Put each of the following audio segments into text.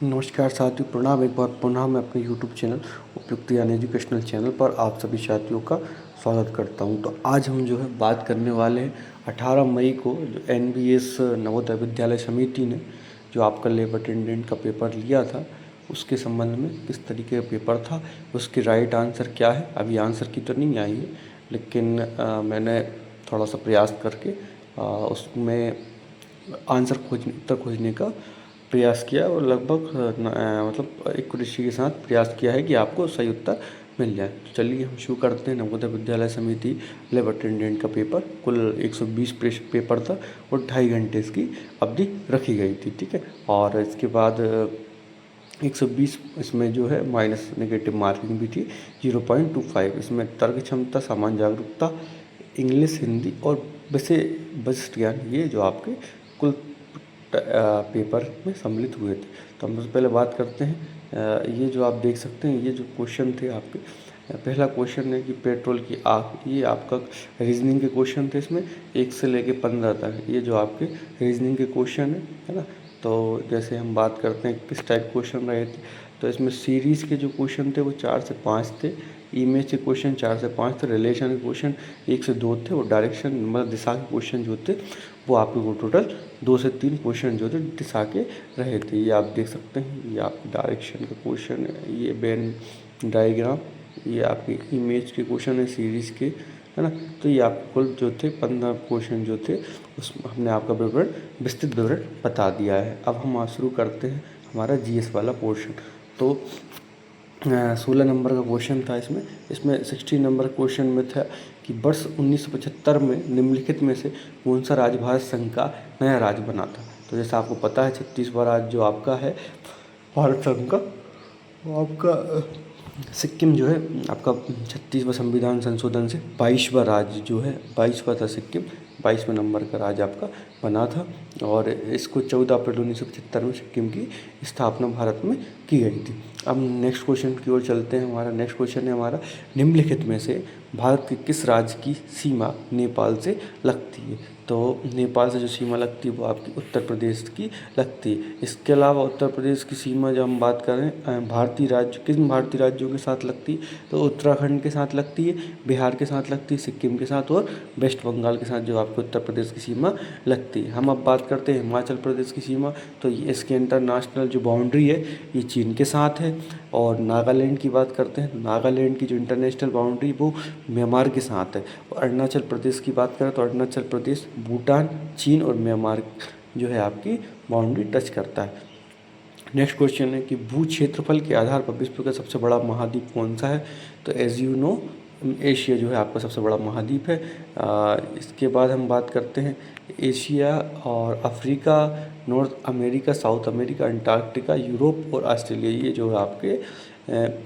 नमस्कार साथियों, प्रणाम। एक बार पुनः मैं अपने यूट्यूब चैनल उपयुक्त यानी एजुकेशनल चैनल पर आप सभी साथियों का स्वागत करता हूं। तो आज हम जो है बात करने वाले हैं 18 मई को जो एनबीएस नवोदय विद्यालय समिति ने जो आपका लैब अटेंडेंट का पेपर लिया था उसके संबंध में किस तरीके का पेपर था, उसकी राइट आंसर क्या है। अभी आंसर की तो नहीं आई है, लेकिन मैंने थोड़ा सा प्रयास करके उसमें उत्तर खोजने का प्रयास किया और लगभग मतलब एक्यूरेसी के साथ प्रयास किया है कि आपको सही उत्तर मिल जाए। तो चलिए हम शुरू करते हैं। नवोदय विद्यालय समिति लैब अटेंडेंट का पेपर कुल 120 पेपर था और 2.5 घंटे इसकी अवधि रखी गई थी, ठीक है। और इसके बाद 120 इसमें जो है माइनस नेगेटिव मार्किंग भी थी 0.25। इसमें तर्क क्षमता, सामान्य जागरूकता, इंग्लिश, हिंदी और वैसे वशिष्ठ ज्ञान, ये जो आपके कुल पेपर में सम्मिलित हुए थे। तो हम सबसे पहले बात करते हैं। ये जो आप देख सकते हैं, ये जो क्वेश्चन थे आपके, पहला क्वेश्चन है कि पेट्रोल की आग, ये आपका रीजनिंग के क्वेश्चन थे। इसमें 1 से लेके 15 तक ये जो आपके रीजनिंग के क्वेश्चन है ना। तो जैसे हम बात करते हैं किस टाइप क्वेश्चन रहे थे, तो इसमें सीरीज़ के जो क्वेश्चन थे वो 4 से 5 थे, इमेज के क्वेश्चन 4 से 5 थे, रिलेशन के क्वेश्चन 1 से 2 थे और डायरेक्शन मतलब दिशा के क्वेश्चन जो थे वो आपके को टोटल 2 से 3 क्वेश्चन जो थे दिशा के रहे थे। ये आप देख सकते हैं, ये आपके डायरेक्शन का क्वेश्चन है, ये वेन डायग्राम, ये आपके इमेज के क्वेश्चन है सीरीज़ के, है ना। तो ये आपको कुल जो थे 15 क्वेश्चन जो थे उसमें हमने आपका विवरण, विस्तृत विवरण बता दिया है। अब हम शुरू करते हैं हमारा जीएस वाला पोर्शन। तो 16 नंबर का क्वेश्चन था। इसमें 16 नंबर क्वेश्चन में था कि वर्ष 1975 में निम्नलिखित में से कौन सा राज्य भारत संघ का नया राज्य बना था। तो जैसा आपको पता है 36वां राज्य जो आपका है भारत संघ का, वो आपका सिक्किम जो है आपका 36वां संविधान संशोधन से 22वां राज्य जो है, 22वां था सिक्किम, 22वें नंबर का राज्य आपका बना था। और इसको 14 अप्रैल 1975 में सिक्किम की स्थापना भारत में की गई थी। अब नेक्स्ट क्वेश्चन की ओर चलते हैं। हमारा नेक्स्ट क्वेश्चन है हमारा, निम्नलिखित में से भारत के किस राज्य की सीमा नेपाल से लगती है। तो नेपाल से जो सीमा लगती है वो आपकी उत्तर प्रदेश की लगती है। इसके अलावा उत्तर प्रदेश की सीमा जब हम बात करें भारतीय राज्य, किन भारतीय राज्यों के साथ लगती है, तो उत्तराखंड के साथ लगती है, बिहार के साथ लगती है, सिक्किम के साथ और वेस्ट बंगाल के साथ जो आपको उत्तर प्रदेश की सीमा लगती है। हम अब बात करते हैं हिमाचल प्रदेश की सीमा। तो इसकी इंटरनेशनल जो बाउंड्री है ये चीन के साथ है। और नागालैंड की बात करते हैं तो नागालैंड की जो इंटरनेशनल बाउंड्री वो म्यांमार के साथ है। और अरुणाचल प्रदेश की बात करें तो अरुणाचल प्रदेश भूटान, चीन और म्यांमार जो है आपकी बाउंड्री टच करता है। नेक्स्ट क्वेश्चन है कि भू क्षेत्रफल के आधार पर विश्व का सबसे बड़ा महाद्वीप कौन सा है। तो एज यू नो एशिया जो है आपका सबसे बड़ा महाद्वीप है। इसके बाद हम बात करते हैं एशिया और Africa, north America, south America, Antarctica, Europe और ऑस्ट्रेलिया, ये जो है आपके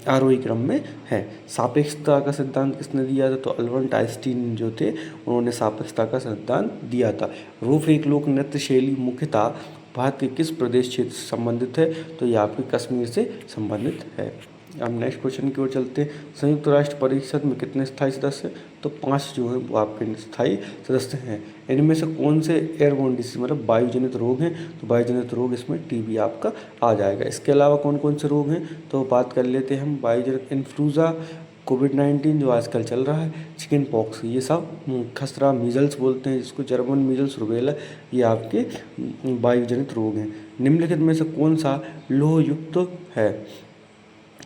आरोही क्रम में है। सापेक्षता का सिद्धांत किसने दिया था। तो अल्बर्ट आइंस्टीन जो थे उन्होंने सापेक्षता का सिद्धांत दिया था। रूफ एक लोक नृत्य शैली मुख्यतः भारत के किस प्रदेश क्षेत्र से संबंधित है। तो ये आपके कश्मीर से संबंधित है। अब नेक्स्ट क्वेश्चन की ओर चलते हैं। संयुक्त राष्ट्र परिषद में कितने स्थायी सदस्य हैं। तो 5 जो है वो आपके स्थायी सदस्य हैं। इनमें से कौन से एयरबोर्न डिसीज मतलब वायुजनित रोग हैं। तो वायुजनित रोग इसमें टीबी आपका आ जाएगा। इसके अलावा कौन कौन से रोग हैं तो बात कर लेते हैं हम। वायुजनित इन्फ्लूज़ा, कोविड-19 जो आजकल चल रहा है, चिकन पॉक्स, ये सब खसरा, मीजल्स बोलते हैं जिसको, जर्मन मीजल्स, रुबेला, ये आपके वायुजनित रोग हैं। निम्नलिखित में से कौन सा लोह युक्त है।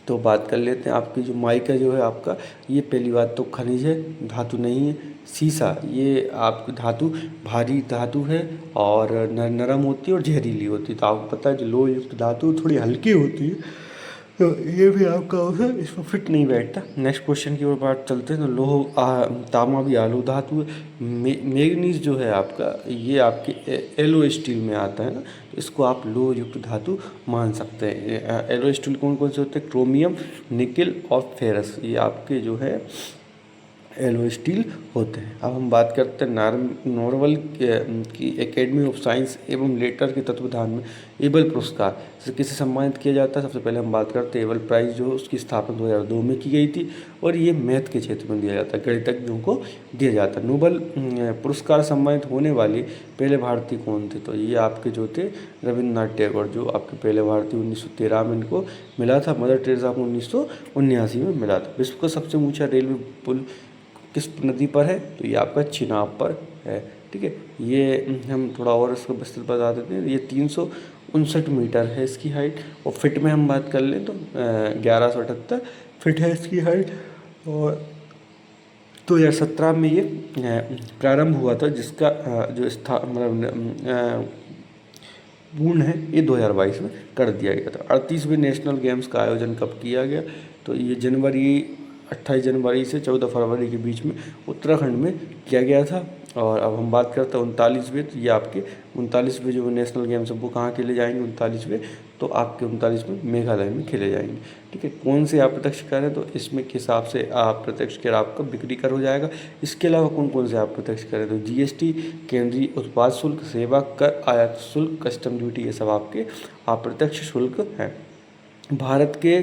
तो बात कर लेते हैं आपकी जो माइका जो है आपका, ये पहली बात तो खनिज है, धातु नहीं है। सीसा, ये आपकी धातु भारी धातु है और नरम होती है और जहरीली होती है। तो आपको पता है जो लोह युक्त धातु थोड़ी हल्की होती है, तो ये भी आपका है इसमें फिट नहीं बैठता। नेक्स्ट क्वेश्चन की ओर बात चलते हैं। तो तांबा भी आलू धातु है। मैग्नीज जो है आपका, ये आपके एलो स्टील में आता है ना, तो इसको आप लोह युक्त धातु मान सकते हैं। एलो स्टील कौन कौन से होते हैं, क्रोमियम, निकिल और फेरस, ये आपके जो है एलो स्टील होते हैं। अब हम बात करते हैं नॉर्वल की एकेडमी ऑफ साइंस एवं लेटर के तत्वाधान में एबल पुरस्कार से किसे सम्मानित किया जाता है। सबसे पहले हम बात करते हैं एबल प्राइज, जो उसकी स्थापना 2002 में की गई थी और ये मैथ के क्षेत्र में दिया जाता है, गणितज्ञों को दिया जाता है। नोबल पुरस्कार सम्मानित होने वाले पहले भारतीय कौन थे, तो ये आपके जो थे रविन्द्रनाथ टैगोर, जो आपके पहले भारतीय 1913 में इनको मिला था। मदर टेरेसा को 1979 में मिला था। विश्व का सबसे ऊंचा रेलवे पुल किस नदी पर है, तो ये आपका चिनाब पर है। ठीक है, ये हम थोड़ा और इसको विस्तृत बता देते हैं। ये 359 मीटर है इसकी हाइट, और फिट में हम बात कर लें तो 1178 फिट है इसकी हाइट। और 2017 में ये प्रारंभ हुआ था, जिसका जो मतलब पूर्ण है ये 2022 में कर दिया गया था। 38वें नेशनल गेम्स का आयोजन कब किया गया, तो ये 28 जनवरी से 14 फरवरी के बीच में उत्तराखंड में किया गया था। और अब हम बात करते हैं 39वें, तो ये आपके 39वें जो नेशनल गेम्स है वो कहाँ खेले जाएंगे 39वें, तो आपके 39वें मेघालय में खेले जाएंगे। ठीक है, कौन से अप्रत्यक्ष कर है, तो इसमें के हिसाब से अप्रत्यक्ष कर आपका बिक्री कर हो जाएगा। इसके अलावा कौन कौन से अप्रत्यक्ष कर है, तो जीएसटी, केंद्रीय उत्पाद शुल्क, सेवा कर, आयात शुल्क, कस्टम ड्यूटी, ये सब आपके अप्रत्यक्ष शुल्क हैं। भारत के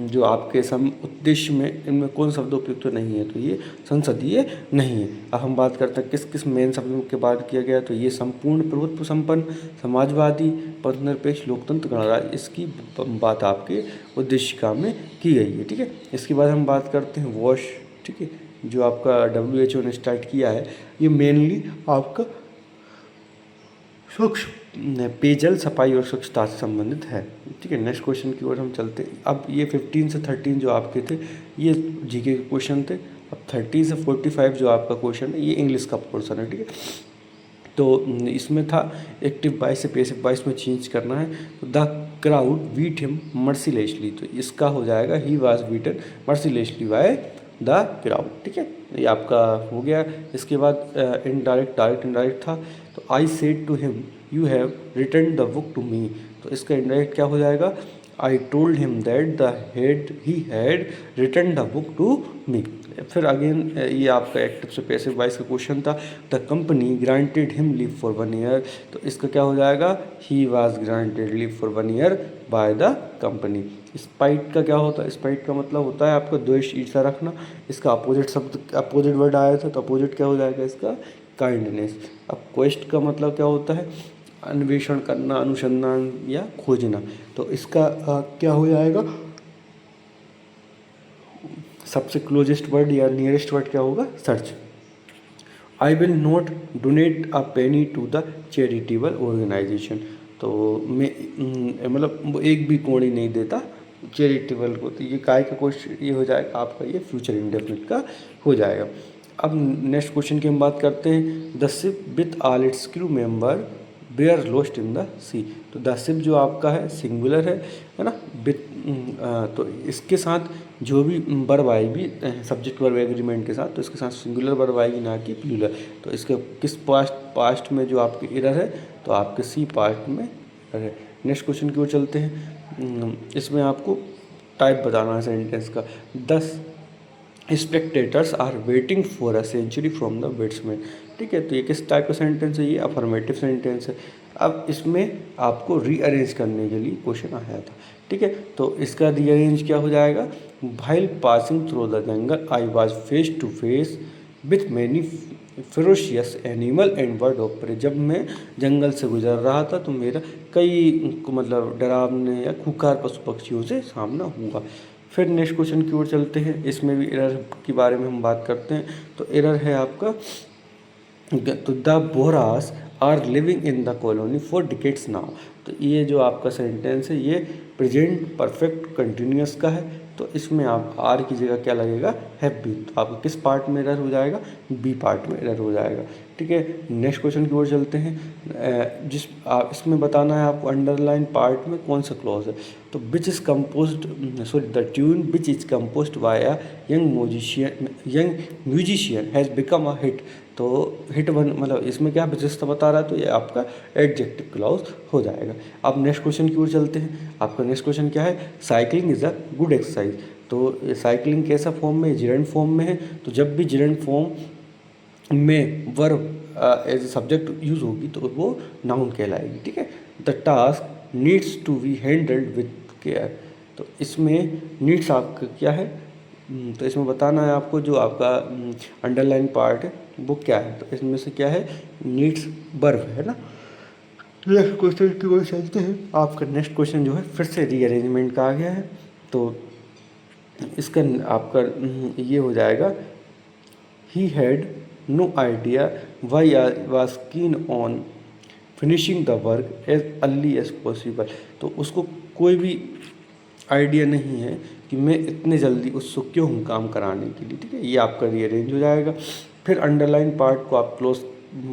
जो आपके उद्देश्य में इनमें कौन शब्द उपयुक्त तो नहीं है, तो ये संसदीय नहीं है। अब हम बात करते हैं किस किस मेन शब्दों के बात किया गया, तो ये संपूर्ण प्रभुत्व संपन्न, समाजवादी, पथनिरपेक्ष, लोकतंत्र, गणराज्य, इसकी बात आपके उद्देशिका में की गई है। ठीक है, इसके बाद हम बात करते हैं वॉश। ठीक है, जो आपका WHO ने स्टार्ट किया है, ये मेनली आपका स्वच्छ पेयजल, सफाई और स्वच्छता से संबंधित है। ठीक है, नेक्स्ट क्वेश्चन की ओर हम चलते हैं। अब ये 15 से 13 जो आपके थे ये जीके के क्वेश्चन थे। अब 30 से 45 जो आपका क्वेश्चन है ये इंग्लिश का पोर्शन है। ठीक है, तो इसमें था एक्टिव 22 से पैसिव 22 में चेंज करना है। तो the crowd beat him mercilessly, तो इसका हो जाएगा he was beaten mercilessly by the crowd. ठीक है, ये आपका हो गया। इसके बाद इनडायरेक्ट, डायरेक्ट, इनडायरेक्ट था। तो I said to him you have return the book to me, तो इसका इनडायरेक्ट क्या हो जाएगा, I told him that he had return the book to me. फिर अगेन ये आपका एक्टिव से पैसिव 22 का क्वेश्चन था। The company granted him leave for 1 year, तो इसका क्या हो जाएगा, he was granted leave for 1 year by the company. Spite का क्या होता है, स्पाइट का मतलब होता है आपका द्वेष, ईर्ष्या रखना। इसका अपोजिट शब्द, अपोजिट वर्ड आया था, तो अपोजिट क्या हो जाएगा इसका, काइंडनेस। अब क्वेस्ट का मतलब क्या होता है, अन्वेषण करना, अनुसंधान या खोजना, तो इसका क्या हो जाएगा, सबसे क्लोजेस्ट वर्ड या नियरेस्ट वर्ड क्या होगा, search. I will not donate a penny to the charitable organisation, तो मैं मतलब एक भी कौड़ी नहीं देता चैरिटेबल को, तो ये काय का क्वेश्चन ये हो जाएगा आपका, ये फ्यूचर इंडेफिनिट का हो जाएगा। अब नेक्स्ट क्वेश्चन की हम बात करते हैं। The ship with all its crew member were lost in the sea, तो द शिप जो आपका है सिंगुलर है ना, विथ तो इसके साथ जो भी वर्ब आएगी सब्जेक्ट वर्ब एग्रीमेंट के साथ, तो इसके साथ सिंगुलर वर्ब आएगी ना कि प्लूरल। तो इसके किस पास्ट में जो आपके एरर है, तो आपके सी पास्ट में एरर है। नेक्स्ट क्वेश्चन की ओर चलते हैं। इसमें आपको टाइप बताना है सेंटेंस का। 10 spectators are waiting for a century from the batsman. ठीक है, तो ये किस टाइप का सेंटेंस है, ये अफर्मेटिव सेंटेंस है। अब इसमें आपको रीअरेंज करने के लिए क्वेश्चन आया था। ठीक है, तो इसका रीअरेंज क्या हो जाएगा, while passing through the jungle I was face to face with many ferocious animal and bird of prey, जब मैं जंगल से गुजर रहा था तो मेरा कई मतलब डरावने या खूंखार पशु पक्षियों से सामना हुआ। फिर नेक्स्ट क्वेश्चन की ओर चलते हैं। इसमें भी एरर के बारे में हम बात करते हैं। तो एरर है आपका, तो the Bohras are living in the colony for decades now, तो ये जो आपका सेंटेंस है ये प्रेजेंट परफेक्ट कंटिन्यूअस का है, तो इसमें आप आर की जगह क्या लगेगा, हैव बीन, तो आपको किस पार्ट में एरर हो जाएगा, बी पार्ट में एरर हो जाएगा। ठीक है, नेक्स्ट क्वेश्चन की ओर चलते हैं। जिस इसमें बताना है आपको अंडरलाइन पार्ट में कौन सा क्लॉज है, तो which is composed sorry the tune which is composed by a young musician has become a hit, तो हिट वन मतलब इसमें क्या विशेषता बता रहा है, तो ये आपका एडजेक्टिव क्लॉज हो जाएगा। अब नेक्स्ट क्वेश्चन की ओर चलते हैं। आपका नेक्स्ट क्वेश्चन क्या है, cycling is a good exercise तो साइक्लिंग कैसा फॉर्म में, जिरेंट फॉर्म में है। तो जब भी जिरेंट फॉर्म में verb as a subject use होगी तो वो नाउन कहलाएगी, ठीक है। The task needs to be handled with care. तो इसमें नीड्स आपका क्या है, तो इसमें बताना है आपको जो आपका अंडरलाइन पार्ट है वो क्या है। तो इसमें से क्या है, नीड्स वर्ब है ना। नेक्स्ट क्वेश्चन की ओर चलते हैं। आपका नेक्स्ट क्वेश्चन जो है फिर से रीअरेंजमेंट का आ गया है। तो इसका आपका ये हो जाएगा, he had no idea why I was keen on finishing the work as early as possible. तो उसको कोई भी आइडिया नहीं है कि मैं इतने जल्दी उत्सुक क्यों हूँ काम कराने के लिए, ठीक है। ये आपका रीअरेंज हो जाएगा। फिर अंडरलाइन पार्ट को आप क्लोज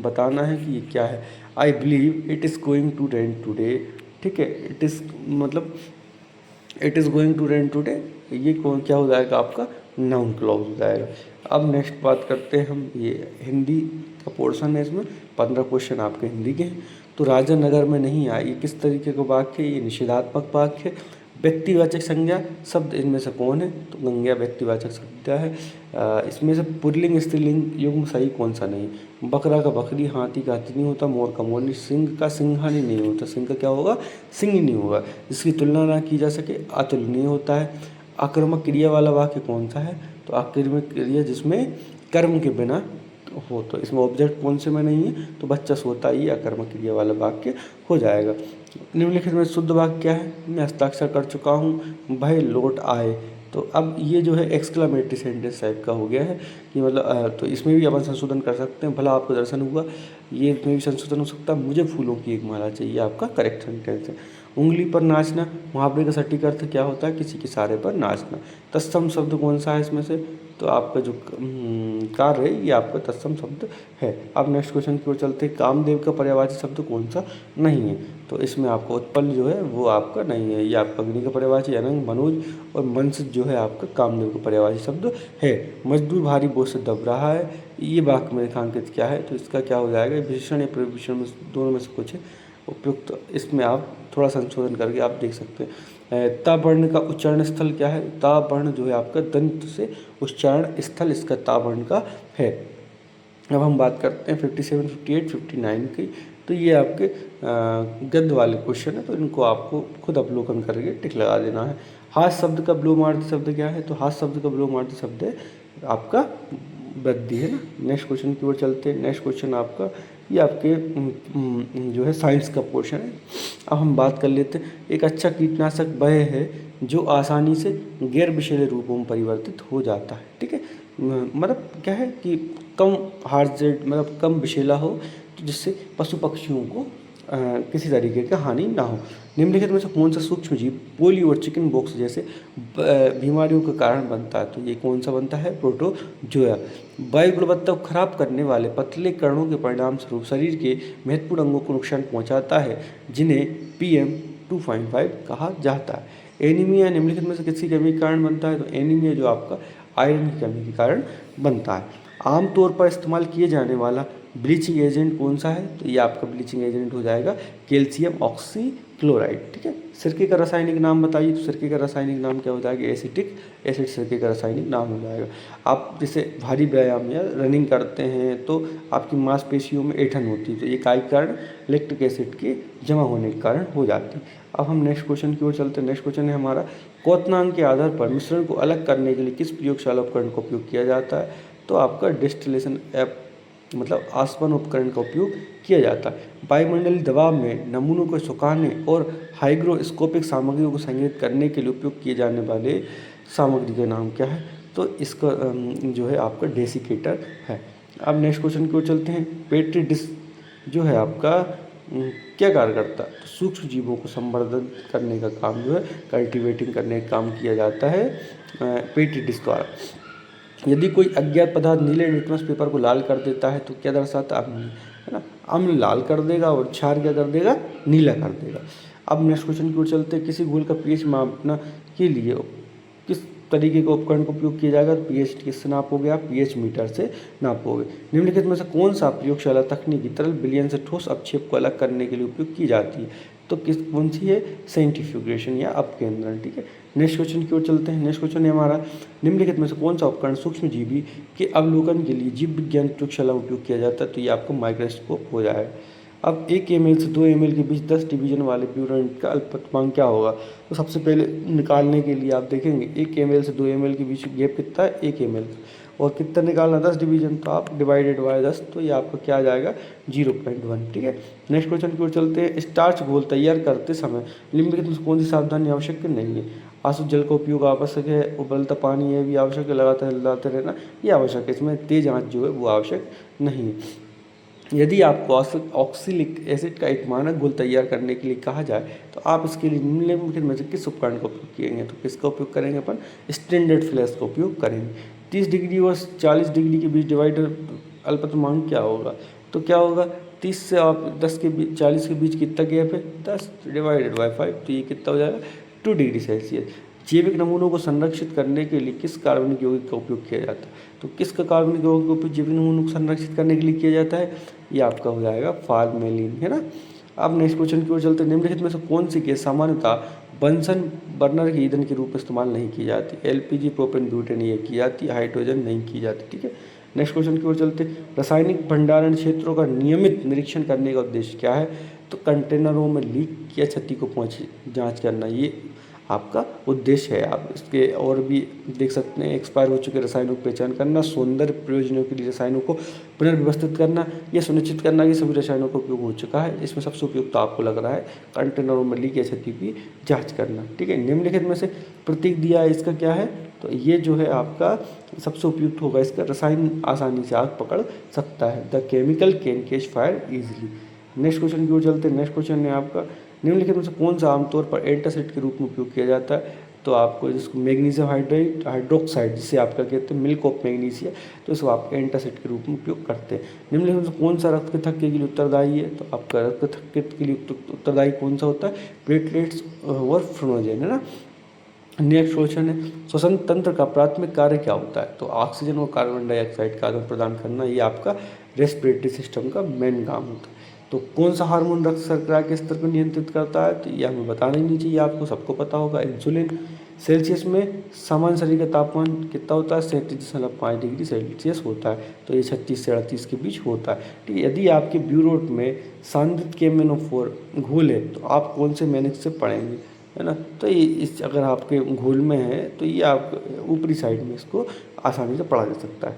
बताना है कि ये क्या है। I believe it is going to rain today, ठीक है। इट इज़ मतलब it is going to rain today, ये कौन क्या हो जाएगा आपका नाउन क्लॉज हो जाएगा। अब नेक्स्ट बात करते हैं हम, ये हिंदी का पोर्शन है, इसमें 15 क्वेश्चन आपके हिंदी के हैं। तो राजा नगर में नहीं आया, ये किस तरीके का वाक्य है, ये निषेधात्मक वाक्य है। व्यक्तिवाचक संज्ञा शब्द इनमें से कौन है, तो गंगा व्यक्तिवाचक संज्ञा है। इसमें से पुल्लिंग स्त्रीलिंग युग्म सही कौन सा नहीं, बकरा का बकरी, हाथी का हाथी नहीं होता, मोर का मोरनी, सिंह का सिंहानी नहीं होता, सिंह का क्या होगा, सिंह ही नहीं होगा। जिसकी तुलना ना की जा सके अतुलनीय होता है। आक्रामक क्रिया वाला वाक्य कौन सा है, तो आक्रामक क्रिया जिसमें कर्म के बिना हो, तो इसमें ऑब्जेक्ट कौन से में नहीं है, तो बच्चा सोता ही आक्रामक क्रिया वाला वाक्य हो जाएगा। निम्नलिखित में शुद्ध वाक्य क्या है, मैं हस्ताक्षर कर चुका हूँ, भाई लौट आए। तो अब ये जो है एक्सक्लामेटरी सेंटेंस टाइप का हो गया है कि मतलब तो इसमें भी अपन संशोधन कर सकते हैं। भला आपको दर्शन हुआ, ये इसमें भी संशोधन हो सकता है, मुझे फूलों की एक माला चाहिए, आपका करेक्ट सेंटेंस है। उंगली पर नाचना, मुहावरे का सटीक अर्थ क्या होता है, किसी के सहारे पर नाचना। तत्सम शब्द कौन सा है इसमें से, तो आपका जो कार्य है ये आपका तत्सम शब्द है। अब नेक्स्ट क्वेश्चन की ओर चलते हैं। कामदेव का पर्यायवाची शब्द कौन सा नहीं है, तो इसमें आपका उत्पल जो है वो आपका नहीं है, ये आपका अग्नि का पर्यायवाची, अनंग, मनोज और मनसित जो है आपका कामदेव का पर्यायवाची शब्द है। मजदूर भारी बोझ से दब रहा है, ये वाक्य में रेखांकित क्या है, तो इसका क्या हो जाएगा, विशेषण या प्रविशेषण में दोनों में से कुछ है उपयुक्त। इसमें आप थोड़ा संशोधन करके आप देख सकते हैं। ता वर्ण का उच्चारण स्थल क्या है, ता वर्ण जो है आपका दंत से उच्चारण स्थल इसका ता वर्ण का है। अब हम बात करते हैं 57, 58, 59 की। तो ये आपके गद्य वाले क्वेश्चन है, तो इनको आपको खुद अवलोकन करके टिक लगा देना है। हाथ शब्द का विलोमार्थी शब्द क्या है, तो हाथ शब्द का विलोमार्थी शब्द है आपका वृद्धि, है ना। नेक्स्ट क्वेश्चन की ओर चलते हैं। नेक्स्ट क्वेश्चन आपका ये आपके जो है साइंस का पोर्शन है। अब हम बात कर लेते हैं। एक अच्छा कीटनाशक वह है जो आसानी से गैर विषैले रूपों में परिवर्तित हो जाता है, ठीक है। मतलब क्या है कि कम हार्जेड मतलब कम विषैला हो, तो जिससे पशु पक्षियों को किसी तरीके का हानि ना हो। निम्नलिखित में से कौन सा सूक्ष्म जीव पोलियो और चिकन बॉक्स जैसे बीमारियों का कारण बनता है, तो ये कौन सा बनता है, प्रोटोजोआ। वायु गुणवत्ता को खराब करने वाले पतले कणों के परिणाम स्वरूप शरीर के महत्वपूर्ण अंगों को नुकसान पहुंचाता है, जिन्हें PM2.5 कहा जाता है। एनीमिया निम्नलिखित में से किसकी कमी के कारण बनता है, तो एनीमिया जो आपका आयरन की कमी के कारण बनता है। आमतौर पर इस्तेमाल किए जाने वाला ब्लीचिंग एजेंट कौन सा है, तो ये आपका ब्लीचिंग एजेंट हो जाएगा कैल्शियम ऑक्सीक्लोराइड, ठीक है। सिरके का रासायनिक नाम बताइए, तो सिरके का रासायनिक नाम क्या हो जाएगा, एसिटिक एसिड सिरके का रासायनिक नाम हो जाएगा। आप जैसे भारी व्यायाम या रनिंग करते हैं तो आपकी मांसपेशियों में ऐंठन होती है, तो ये काय के कारण, लैक्टिक एसिड के जमा होने के कारण हो जाती है। अब हम नेक्स्ट क्वेश्चन की ओर चलते हैं। नेक्स्ट क्वेश्चन है हमारा, क्वोथनांक के आधार पर मिश्रण को अलग करने के लिए किस प्रयोगशाला उपकरण का उपयोग किया जाता है, तो आपका डिस्टिलेशन ऐप मतलब आसवन उपकरण का उपयोग किया जाता है। वायुमंडलीय दबाव में नमूनों को सुखाने और हाइग्रोस्कोपिक सामग्रियों को संग्रहित करने के लिए उपयोग किए जाने वाले सामग्री का नाम क्या है, तो इसका जो है आपका डेसिकेटर है। अब नेक्स्ट क्वेश्चन की ओर चलते हैं। पेट्री डिश जो है आपका क्या कार्य करता है, तो सूक्ष्म जीवों को संवर्धन करने का काम जो है, कल्टिवेटिंग करने का काम किया जाता है पेट्री डिश द्वारा। यदि कोई अज्ञात पदार्थ नीले लिटमस पेपर को लाल कर देता है तो क्या दर्शाता है, अम्ल, है ना। अम्ल लाल कर देगा और क्षार क्या कर देगा, नीला कर देगा। अब नेक्स्ट क्वेश्चन की ओर चलते हैं। किसी घोल का पीएच मापना के लिए किस तरीके का उपकरण का उपयोग किया जाएगा, पीएच किससे नापोगे आप, पीएच मीटर से नापोगे। निम्नलिखित में से कौन सा प्रयोगशाला तकनीकी तरल विलयन से ठोस अपक्षेप को अलग करने के लिए उपयोग की जाती है, तो कौन सी है, सेंट्रीफ्यूगेशन या अपकेंद्रण। ठीक है, नेक्स्ट क्वेश्चन की ओर चलते हैं। नेक्स्ट क्वेश्चन है हमारा, निम्नलिखित में से कौन सा उपकरण सूक्ष्मजीवी के अवलोकन के लिए जीव विज्ञान प्रयोगशाला में उपयोग किया जाता है, तो ये आपको माइक्रोस्कोप हो जाएगा। अब 1 ml से 2 ml के बीच 10 डिवीजन वाले ब्यूरेंट का अल्पतमांक क्या होगा, तो सबसे पहले निकालने के लिए आप देखेंगे 1 ml से 2 ml के बीच गैप कितना है, 1 ml, और कितना निकालना 10 डिवीजन, तो आप डिवाइडेड बाय 10, तो ये आपका क्या आ जाएगा 0.1। ठीक है, नेक्स्ट क्वेश्चन की ओर चलते हैं। स्टार्च घोल तैयार करते समय निम्नलिखित में से कौन सी सावधानी आवश्यक नहीं है, आंसू जल का उपयोग आवश्यक है, उबलता पानी है भी आवश्यक है, लगातार हिलाते रहना ये आवश्यक है, इसमें तेज आंच जो है वो आवश्यक नहीं है। यदि आपको ऑक्सिलिक एसिड का एक मानक घोल तैयार करने के लिए कहा जाए तो आप इसके लिए निम्नलिखित में से किस उपकरण का उपयोग करेंगे, तो किसका उपयोग करेंगे अपन, स्टैंडर्ड फ्लैश का उपयोग करेंगे। 30 डिग्री और 40 डिग्री के बीच डिवाइडर अल्पतमांक क्या होगा, तो क्या होगा, 30 से आप 10 के बीच 40 के बीच कितना गैप है, 10 डिवाइडेड बाय 5, तो ये कितना हो जाएगा 2 डिग्री सेल्सियस। जैविक नमूनों को संरक्षित करने के लिए किस कार्बनिक यौगिक का उपयोग किया जाता है, तो किसका कार्बनिक यौगिक का उपयोग जैविक नमूनों को संरक्षित करने के लिए किया जाता है, ये आपका हो जाएगा फॉर्मेलिन, है ना। अब नेक्स्ट क्वेश्चन की ओर चलते हैं। निम्नलिखित में से कौन सी गैस सामान्यतः बंसन बर्नर के ईंधन के रूप में इस्तेमाल नहीं की जाती, एलपीजी, प्रोपेन, ब्यूटेन ये की जाती, हाइड्रोजन नहीं की जाती। ठीक है, नेक्स्ट क्वेश्चन की ओर चलते हैं। रासायनिक भंडारण क्षेत्रों का नियमित निरीक्षण करने का उद्देश्य क्या है, तो कंटेनरों में लीक या क्षति को पहुँची जाँच करना, ये आपका उद्देश्य है। आप इसके और भी देख सकते हैं, एक्सपायर हो चुके रसायनों की पहचान करना, सौंदर्य प्रयोजनों के लिए रसायनों को पुनर्व्यवस्थित करना, यह सुनिश्चित करना कि सभी रसायनों का उपयोग हो चुका है। इसमें सबसे उपयुक्त तो आपको लग रहा है कंटेनरों में लीक या क्षति की जाँच करना। ठीक है, निम्नलिखित में से प्रतीक दिया है इसका क्या है, तो ये जो है आपका सबसे उपयुक्त होगा, इसका रसायन आसानी से आग पकड़ सकता है, the chemical can catch fire easily. Next question की ओर चलते हैं। नेक्स्ट क्वेश्चन है आपका, निम्नलिखित में से कौन सा आमतौर पर एंटासिड के रूप में उपयोग किया जाता है, तो आपको जिसको मैग्नीशियम हाइड्रोक्साइड जिसे आपका कहते हैं मिल्क ऑफ मैग्नीशिया, तो इसको आप एंटासिड के रूप में उपयोग करते हैं। निम्नलिखित में से कौन सा रक्त के थक्के के लिए उत्तरदायी है, तो आपका रक्त के थक्के के लिए उत्तरदायी कौन सा होता है, प्लेटलेट्स और फ्रोनोजेन, है ना। नेक्स्ट क्वेश्चन है, श्वसन तंत्र का प्राथमिक कार्य क्या होता है, तो ऑक्सीजन और कार्बन डाइऑक्साइड का आदान प्रदान करना, ये आपका रेस्पिरेटरी सिस्टम का मेन काम होता है। तो कौन सा हार्मोन रक्त शर्करा के स्तर को नियंत्रित करता है, तो ये हमें बताना ही नहीं चाहिए, आपको सबको पता होगा, इंसुलिन। सेल्सियस में सामान्य शरीर का तापमान कितना होता है, 37.5 डिग्री सेल्सियस होता है, तो ये 36 से 38 के बीच होता है। ठीक है, यदि आपके ब्यूरोट में सांद्रित KMnO4 घोल है तो आप कौन से मैनेज से पढ़ेंगे, है ना। तो ये इस अगर आपके घोल में है तो ये आप ऊपरी साइड में इसको आसानी से पढ़ा जा सकता है।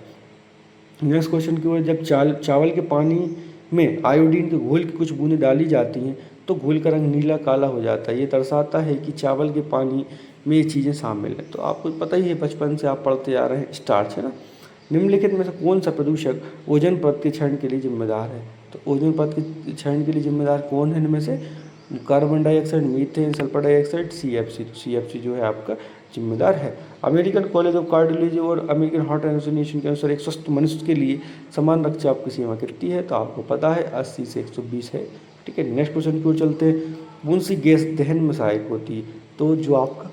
नेक्स्ट क्वेश्चन की ओर, जब चावल के पानी में आयोडीन के घोल की कुछ बूंदें डाली जाती हैं तो घोल का रंग नीला काला हो जाता है, ये दर्शाता है कि चावल के पानी में ये चीज़ें शामिल हैं। तो आपको पता ही है, बचपन से आप पढ़ते आ रहे हैं, स्टार्च, है ना। निम्नलिखित में से कौन सा प्रदूषक ओजोन परत के क्षरण के लिए जिम्मेदार है, तो ओजोन परत के क्षरण के लिए जिम्मेदार कौन है इनमें से, carbon dioxide, methane, sulphur dioxide, CFC जो है आपका जिम्मेदार है। अमेरिकन कॉलेज ऑफ कार्डियोलॉजी और अमेरिकन हार्ट एसोसिएशन के अनुसार एक स्वस्थ मनुष्य के लिए समान रक्तचाप की सीमा कितनी है, तो आपको पता है 80 से 120 है। ठीक है, नेक्स्ट क्वेश्चन की ओर चलते हैं। कौन सी गैस दहन में सहायक होती है, तो जो आपका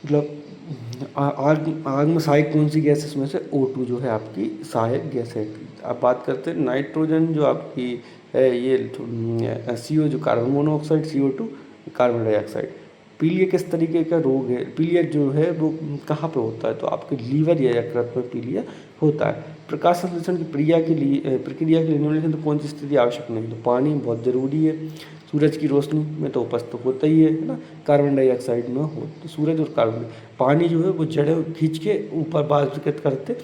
मतलब आग में सहायक कौन सी गैस, इसमें से O2 जो है आपकी सहायक गैस है। अब बात करते हैं नाइट्रोजन जो आपकी है, ये CO जो carbon monoxide, CO2, carbon dioxide. पीलिया किस तरीके का रोग है, पीलिया जो है वो कहाँ पे होता है, तो आपके लीवर या यकृत में पीलिया होता है। प्रकाश संश्लेषण की प्रक्रिया के लिए निम्नलिखित तो कौन सी स्थिति आवश्यक नहीं, तो पानी बहुत ज़रूरी है, सूरज की रोशनी में तो उपस्थित होता ही है ना, कार्बन डाइऑक्साइड में हो, तो सूरज और कार्बन, पानी जो है वो जड़ें खींच के ऊपर बाष्पीकृत करते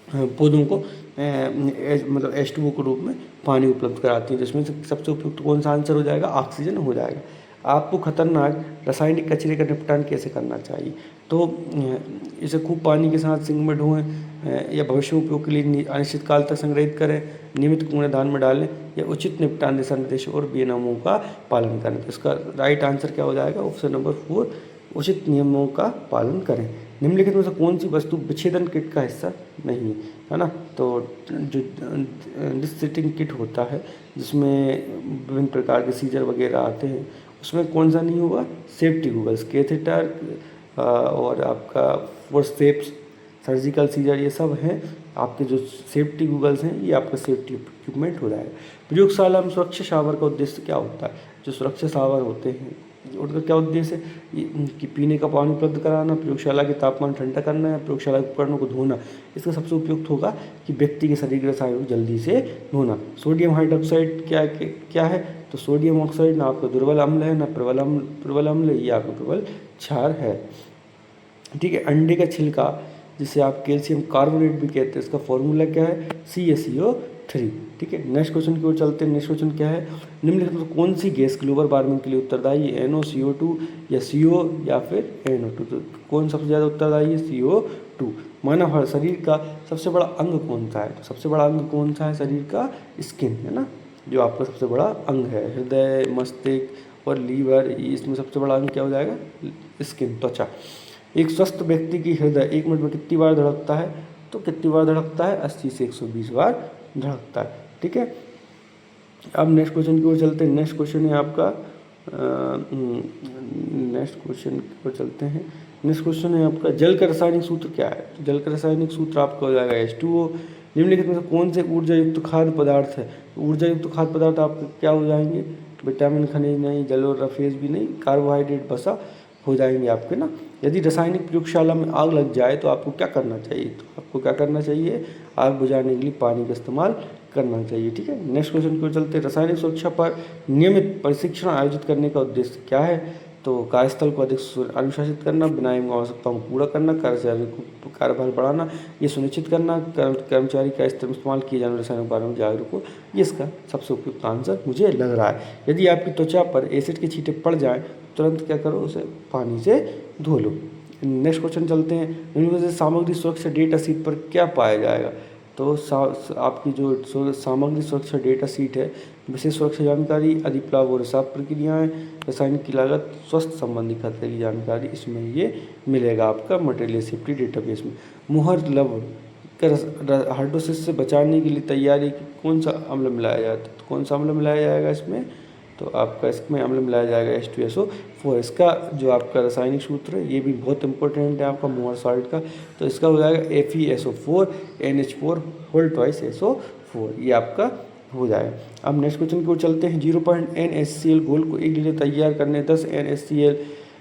पौधों को मतलब H2O के रूप में पानी उपलब्ध कराती है, जिसमें से सबसे उपयुक्त कौन सा आंसर हो जाएगा, ऑक्सीजन हो जाएगा। आपको खतरनाक रासायनिक कचरे का निपटान कैसे करना चाहिए, तो इसे खूब पानी के साथ सिंक में धोएं या भविष्य में उपयोग के लिए अनिश्चित काल तक संग्रहित करें, नियमित कूड़ेदान में डालें या उचित निपटान दिशा निर्देशों और नियमों का पालन करें। तो इसका राइट आंसर क्या हो जाएगा, ऑप्शन नंबर 4, उचित नियमों का पालन करें। निम्नलिखित में से कौन सी वस्तु विच्छेदन किट का हिस्सा नहीं है ना, तो जो डिसिटिंग किट होता है जिसमें विभिन्न प्रकार के सीजर वगैरह आते हैं, उसमें कौन सा नहीं होगा, सेफ्टी गूगल्स, कैथेटर और आपका फोर्सेप्स, सर्जिकल सीजर, ये सब हैं आपके जो सेफ्टी गूगल्स हैं, ये आपका सेफ्टी इक्विपमेंट हो जाएगा। प्रयोगशाला में स्वच्छ शावर का उद्देश्य क्या होता है, जो सुरक्षा शावर होते हैं उनका क्या उद्देश्य है कि पीने का पानी उपलब्ध कराना, प्रयोगशाला के तापमान ठंडा करना या प्रयोगशाला के उपकरणों को धोना। इसका सबसे उपयुक्त होगा कि व्यक्ति के शरीर के रसायनों को जल्दी से धोना। सोडियम हाइड्रोक्साइड क्या है? तो सोडियम ऑक्साइड ना आपका दुर्बल अम्ल है, ना प्रबल अम्ल, ये आपका प्रबल क्षार है। ठीक है, अंडे का छिलका जिसे आप कैल्शियम कार्बोनेट भी कहते हैं, इसका फॉर्मूला क्या है? CaCO3। ठीक है, नेक्स्ट क्वेश्चन की ओर चलते हैं। नेक्स्ट क्वेश्चन क्या है? निम्नलिखित में कौन सी गैस ग्लोबल वार्मिंग के लिए उत्तरदायी है? NO, CO2 या CO या फिर NO2? तो कौन सबसे ज़्यादा उत्तरदायी है? CO2। मानव शरीर का सबसे बड़ा अंग कौन सा है? तो सबसे बड़ा अंग कौन सा है शरीर का? स्किन है ना, जो आपका सबसे बड़ा अंग है। हृदय, मस्तिष्क और लीवर, इसमें सबसे बड़ा अंग क्या हो जाएगा? स्किन, त्वचा। एक स्वस्थ व्यक्ति की हृदय 1 मिनट में कितनी बार धड़कता है? तो कितनी बार धड़कता है? 80 से 120 बार धड़कता है। ठीक है, अब नेक्स्ट क्वेश्चन की ओर चलते हैं। नेक्स्ट क्वेश्चन है आपका नेक्स्ट क्वेश्चन है आपका जल का रासायनिक सूत्र क्या है? तो जल का रासायनिक सूत्र आपका हो जाएगा H2O। निम्नलिखित में से कौन से ऊर्जा युक्त खाद्य पदार्थ है? ऊर्जा युक्त खाद्य पदार्थ आपके क्या हो जाएंगे? विटामिन, खनिज नहीं, जल और रफेज भी नहीं, कार्बोहाइड्रेट, वसा हो जाएंगे आपके ना। यदि रासायनिक प्रयोगशाला में आग लग जाए तो आपको क्या करना चाहिए? तो आपको क्या करना चाहिए? आग बुझाने के लिए पानी का इस्तेमाल करना चाहिए। ठीक है, नेक्स्ट क्वेश्चन को चलते हैं। रासायनिक सुरक्षा पर नियमित प्रशिक्षण आयोजित करने का उद्देश्य क्या है? तो कार्यस्थल को अधिक अनुशासित करना, बिना एवं आवश्यकताओं को पूरा करना, कार्यभार बढ़ाना, ये सुनिश्चित करना, कर्मचारी का इस्तेमाल किए जाने रसायनों के बारे में जागरूक हो। ये इसका सबसे उपयुक्त आंसर मुझे लग रहा है। यदि आपकी त्वचा पर एसिड के छींटे पड़ जाएँ तुरंत क्या करो? उसे पानी से धो लो। नेक्स्ट क्वेश्चन चलते हैं। निम्नलिखित में से सामग्री सुरक्षा डेटा शीट पर क्या पाया जाएगा? तो आपकी जो सामग्री सुरक्षा डेटा शीट है, विशेष सुरक्षा जानकारी, अधिप्लाव और रिसाव प्रक्रियाएं, रासायनिक की लागत, स्वास्थ्य संबंधी खतरे की जानकारी, इसमें ये मिलेगा आपका मटेरियल सेफ्टी डेटाबेस में। मुहर लवण हाइड्रोसिस से बचाने के लिए तैयारी कौन सा अम्ल मिलाया जाता है? तो कौन सा अम्ल मिलाया जाएगा इसमें? तो आपका इसमें अम्ल मिलाया जाएगा H2SO4। इसका जो आपका रासायनिक सूत्र है ये भी बहुत इंपॉर्टेंट है आपका मुहर सॉल्ट का। तो इसका हो जाएगा FeSO4 NH4 whole twice SO4, ये आपका हो जाएगा। अब नेक्स्ट क्वेश्चन की ओर चलते हैं। 0.n HCl घोल को 1 लीटर तैयार करने 10 n HCl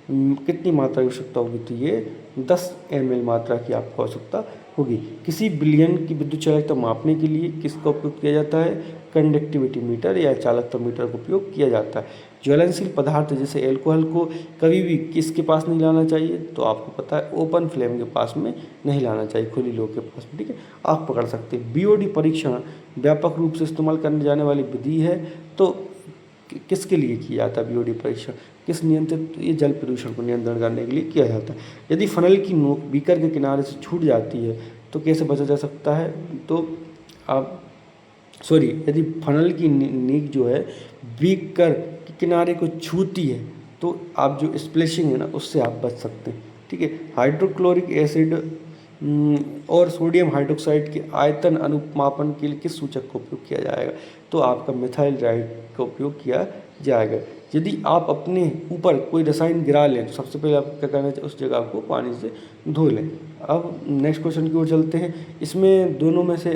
कितनी मात्रा की आवश्यकता होगी? तो ये 10 ml मात्रा की आपको आवश्यकता होगी। किसी बिलियन की विद्युत चालकता मापने के लिए किसका उपयोग किया जाता है? कंडक्टिविटी मीटर या चालकता मीटर का उपयोग किया जाता है। ज्वलनशील पदार्थ जैसे एल्कोहल को कभी भी किसके पास नहीं लाना चाहिए? तो आपको पता है ओपन फ्लेम के पास में नहीं लाना चाहिए, खुली लो के पास में। ठीक है, आप पकड़ सकते हैं। BOD परीक्षण व्यापक रूप से इस्तेमाल करने जाने वाली विधि है। तो किसके लिए किया जाता है BOD परीक्षण? किस नियंत्रित? ये जल प्रदूषण को नियंत्रण करने के लिए किया जाता है। यदि फनल की नोक बीकर के किनारे से छूट जाती है तो कैसे बचा जा सकता है? तो आप यदि फनल की नीक जो है बीकर के किनारे को छूती है तो आप जो स्प्लैशिंग है ना उससे आप बच सकते हैं। ठीक है, हाइड्रोक्लोरिक एसिड और सोडियम हाइड्रोक्साइड के आयतन अनुमापन के लिए किस सूचक का उपयोग किया जाएगा? तो आपका मिथाइल राइड का उपयोग किया जाएगा। यदि आप अपने ऊपर कोई रसायन गिरा लें तो सबसे पहले आपको क्या करना चाहिए? उस जगह को पानी से धो लें। अब नेक्स्ट क्वेश्चन की ओर चलते हैं। इसमें दोनों में से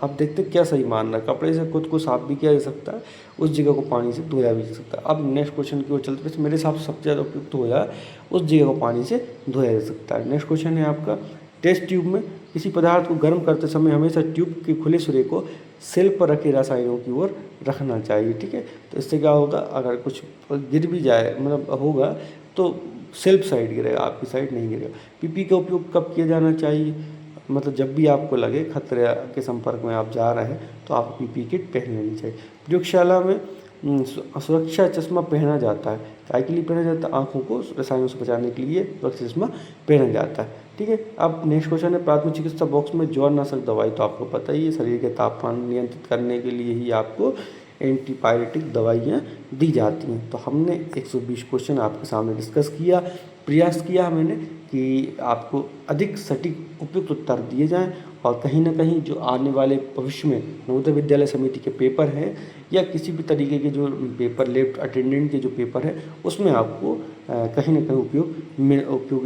आप देखते हैं क्या सही मान रहा है? कपड़े से खुद को साफ भी किया जा सकता है, उस जगह को पानी से धोया भी जा सकता है। अब नेक्स्ट क्वेश्चन की ओर चलते हैं। मेरे हिसाब से सबसे ज़्यादा उपयुक्त हो जाए उस जगह को पानी से धोया जा सकता है। नेक्स्ट क्वेश्चन है आपका टेस्ट ट्यूब में किसी पदार्थ को गर्म करते समय हमेशा ट्यूब के खुले सिरे को सेल्फ पर रखे रसायनों की ओर रखना चाहिए। ठीक है, तो इससे क्या होगा? अगर कुछ गिर भी जाए मतलब होगा तो सेल्फ साइड गिरेगा, आपकी साइड नहीं गिरेगा। PP का उपयोग कब किया जाना चाहिए? मतलब जब भी आपको लगे खतरे के संपर्क में आप जा रहे हैं तो आप PP किट पहन लेनी चाहिए। प्रयोगशाला में सुरक्षा चश्मा पहना जाता है। काय के लिए पहना जाता है? आँखों को रसायनों से बचाने के लिए सुरक्षा चश्मा पहना जाता है। ठीक है, अब नेक्स्ट क्वेश्चन है प्राथमिक चिकित्सा बॉक्स में ज्वरनाशक दवाई, तो आपको पता ही है शरीर के तापमान नियंत्रित करने के लिए ही आपको एंटीपायरेटिक दवाइयाँ दी जाती हैं। तो हमने 120 क्वेश्चन आपके सामने डिस्कस किया, प्रयास किया मैंने कि आपको अधिक सटीक उपयुक्त उत्तर दिए जाएं और कहीं ना कहीं जो आने वाले भविष्य में नवोदय विद्यालय समिति के पेपर हैं या किसी भी तरीके के जो पेपर लेफ्ट अटेंडेंट के जो पेपर है उसमें आपको कहीं ना कहीं उपयोग